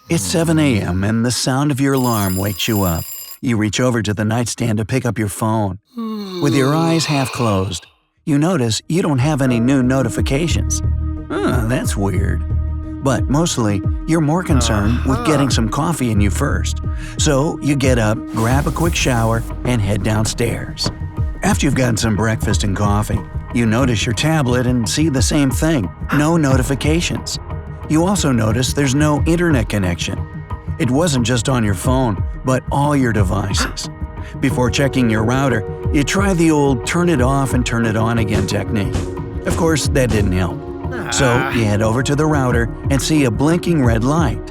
It's 7 a.m. and the sound of your alarm wakes you up. You reach over to the nightstand to pick up your phone. With your eyes half closed, you notice you don't have any new notifications. That's weird. But mostly, you're more concerned with getting some coffee in you first. So you get up, grab a quick shower, and head downstairs. After you've gotten some breakfast and coffee, you notice your tablet and see the same thing – no notifications. You also notice there's no internet connection. It wasn't just on your phone, but all your devices. Before checking your router, you try the old turn it off and turn it on again technique. Of course, that didn't help. So you head over to the router and see a blinking red light.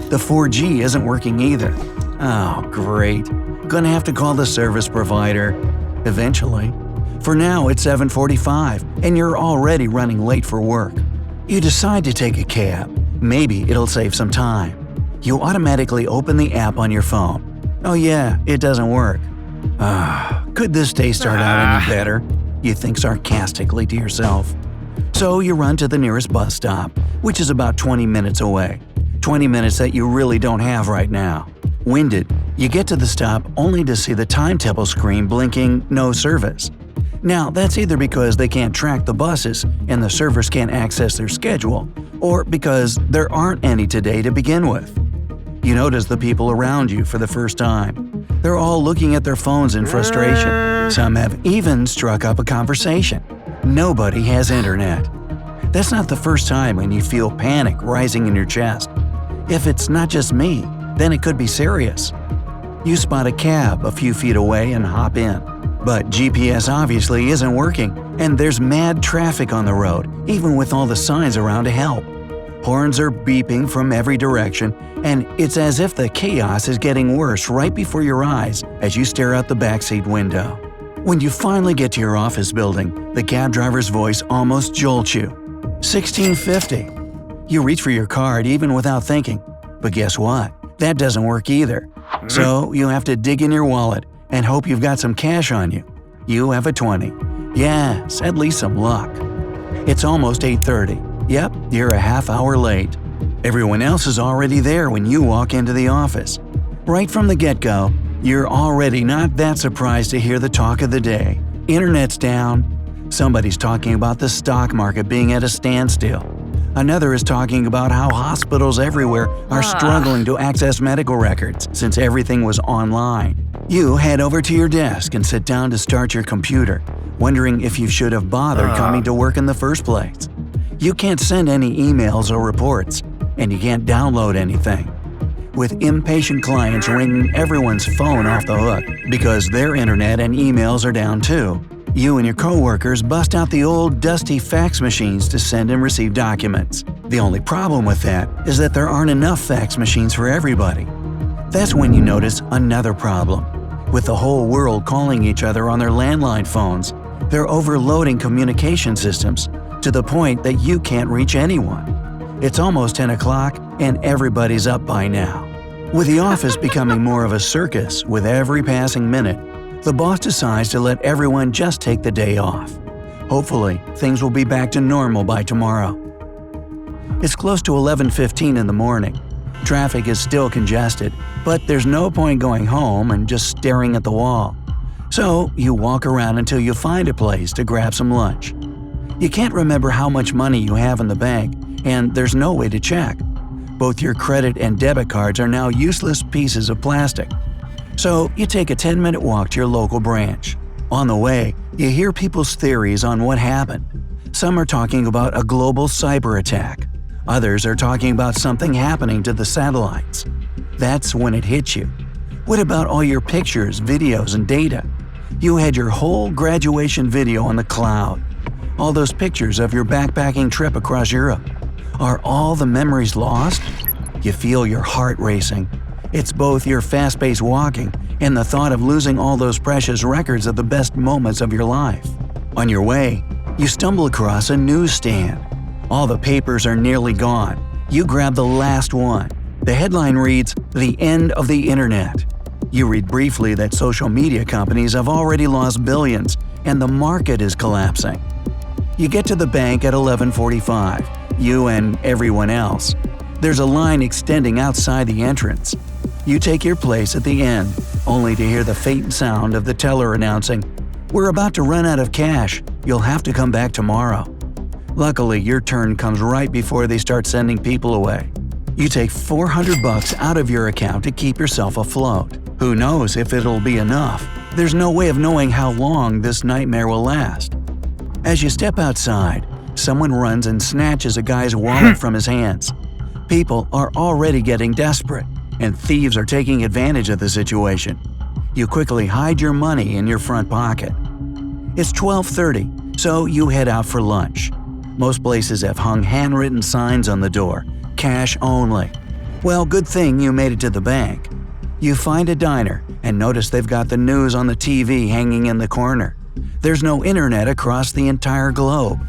The 4G isn't working either. Oh, great. Gonna have to call the service provider. Eventually. For now, it's 7:45, and you're already running late for work. You decide to take a cab. Maybe it'll save some time. You automatically open the app on your phone. Oh yeah, it doesn't work. Could this day start out any better? You think sarcastically to yourself. So you run to the nearest bus stop, which is about 20 minutes away. 20 minutes that you really don't have right now. Winded, you get to the stop only to see the timetable screen blinking no service. Now, that's either because they can't track the buses and the servers can't access their schedule, or because there aren't any today to begin with. You notice the people around you for the first time. They're all looking at their phones in frustration. Some have even struck up a conversation. Nobody has internet. That's not the first time when you feel panic rising in your chest. If it's not just me, then it could be serious. You spot a cab a few feet away and hop in. But GPS obviously isn't working, and there's mad traffic on the road, even with all the signs around to help. Horns are beeping from every direction, and it's as if the chaos is getting worse right before your eyes as you stare out the backseat window. When you finally get to your office building, the cab driver's voice almost jolts you. 1650. You reach for your card even without thinking. But guess what? That doesn't work either. So you have to dig in your wallet and hope you've got some cash on you. You have a 20. Yes, at least some luck. It's almost 8:30. Yep, you're a half hour late. Everyone else is already there when you walk into the office. Right from the get-go, you're already not that surprised to hear the talk of the day. Internet's down. Somebody's talking about the stock market being at a standstill. Another is talking about how hospitals everywhere are struggling to access medical records since everything was online. You head over to your desk and sit down to start your computer, wondering if you should have bothered coming to work in the first place. You can't send any emails or reports, and you can't download anything. With impatient clients ringing everyone's phone off the hook because their internet and emails are down too, you and your coworkers bust out the old dusty fax machines to send and receive documents. The only problem with that is that there aren't enough fax machines for everybody. That's when you notice another problem. With the whole world calling each other on their landline phones, they're overloading communication systems to the point that you can't reach anyone. It's almost 10 o'clock and everybody's up by now. With the office becoming more of a circus with every passing minute, the boss decides to let everyone just take the day off. Hopefully, things will be back to normal by tomorrow. It's close to 11:15 in the morning. Traffic is still congested, but there's no point going home and just staring at the wall. So you walk around until you find a place to grab some lunch. You can't remember how much money you have in the bank, and there's no way to check. Both your credit and debit cards are now useless pieces of plastic. So you take a 10-minute walk to your local branch. On the way, you hear people's theories on what happened. Some are talking about a global cyber attack. Others are talking about something happening to the satellites. That's when it hits you. What about all your pictures, videos, and data? You had your whole graduation video on the cloud. All those pictures of your backpacking trip across Europe. Are all the memories lost? You feel your heart racing. It's both your fast-paced walking and the thought of losing all those precious records of the best moments of your life. On your way, you stumble across a newsstand. All the papers are nearly gone. You grab the last one. The headline reads, "The End of the Internet." You read briefly that social media companies have already lost billions and the market is collapsing. You get to the bank at 11:45. you and everyone else. There's a line extending outside the entrance. You take your place at the end, only to hear the faint sound of the teller announcing, "We're about to run out of cash. You'll have to come back tomorrow." Luckily, your turn comes right before they start sending people away. You take $400 out of your account to keep yourself afloat. Who knows if it'll be enough? There's no way of knowing how long this nightmare will last. As you step outside, someone runs and snatches a guy's wallet from his hands. People are already getting desperate, and thieves are taking advantage of the situation. You quickly hide your money in your front pocket. It's 12:30, so you head out for lunch. Most places have hung handwritten signs on the door, "Cash only." Well, good thing you made it to the bank. You find a diner and notice they've got the news on the TV hanging in the corner. There's no internet across the entire globe.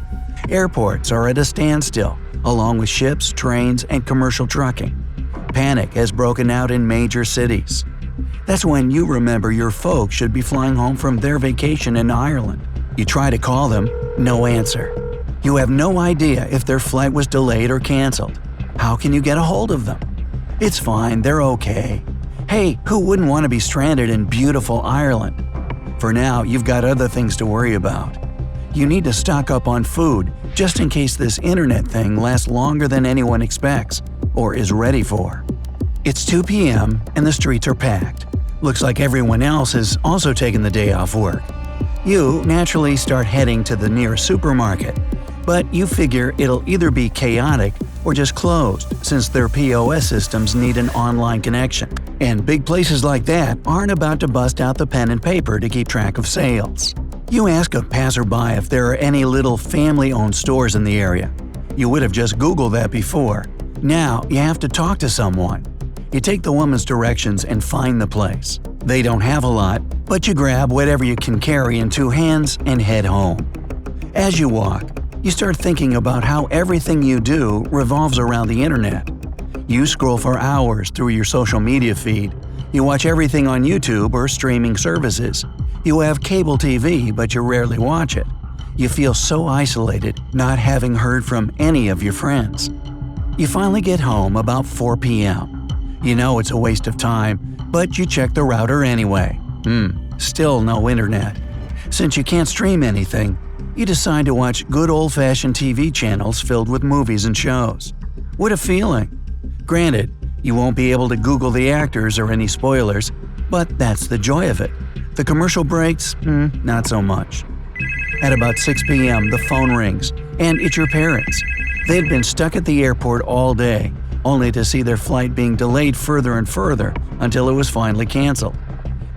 Airports are at a standstill, along with ships, trains, and commercial trucking. Panic has broken out in major cities. That's when you remember your folks should be flying home from their vacation in Ireland. You try to call them, no answer. You have no idea if their flight was delayed or canceled. How can you get a hold of them? It's fine, they're okay. Hey, who wouldn't want to be stranded in beautiful Ireland? For now, you've got other things to worry about. You need to stock up on food just in case this internet thing lasts longer than anyone expects or is ready for. It's 2 p.m. and the streets are packed. Looks like everyone else has also taken the day off work. You naturally start heading to the nearest supermarket, but you figure it'll either be chaotic or just closed since their POS systems need an online connection. And big places like that aren't about to bust out the pen and paper to keep track of sales. You ask a passerby if there are any little family-owned stores in the area. You would have just Googled that before. Now you have to talk to someone. You take the woman's directions and find the place. They don't have a lot, but you grab whatever you can carry in 2 hands and head home. As you walk, you start thinking about how everything you do revolves around the internet. You scroll for hours through your social media feed. You watch everything on YouTube or streaming services. You have cable TV, but you rarely watch it. You feel so isolated, not having heard from any of your friends. You finally get home about 4 p.m. You know it's a waste of time, but you check the router anyway. Still no internet. Since you can't stream anything, you decide to watch good old-fashioned TV channels filled with movies and shows. What a feeling! Granted, you won't be able to Google the actors or any spoilers, but that's the joy of it. The commercial breaks? Not so much. At about 6 p.m., the phone rings, and it's your parents. They'd been stuck at the airport all day, only to see their flight being delayed further and further until it was finally canceled.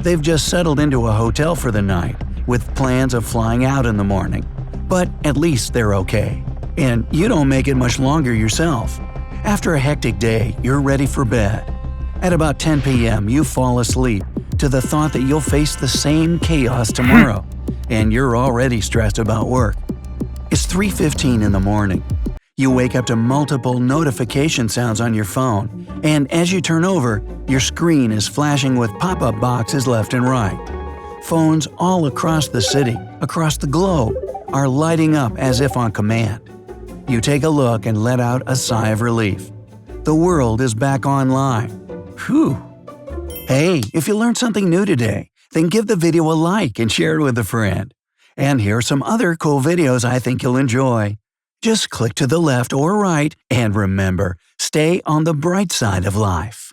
They've just settled into a hotel for the night, with plans of flying out in the morning. But at least they're okay. And you don't make it much longer yourself. After a hectic day, you're ready for bed. At about 10 p.m., you fall asleep to the thought that you'll face the same chaos tomorrow, and you're already stressed about work. It's 3:15 in the morning. You wake up to multiple notification sounds on your phone, and as you turn over, your screen is flashing with pop-up boxes left and right. Phones all across the city, across the globe, are lighting up as if on command. You take a look and let out a sigh of relief. The world is back online. Whew! Hey, if you learned something new today, then give the video a like and share it with a friend. And here are some other cool videos I think you'll enjoy. Just click to the left or right, and remember, stay on the bright side of life.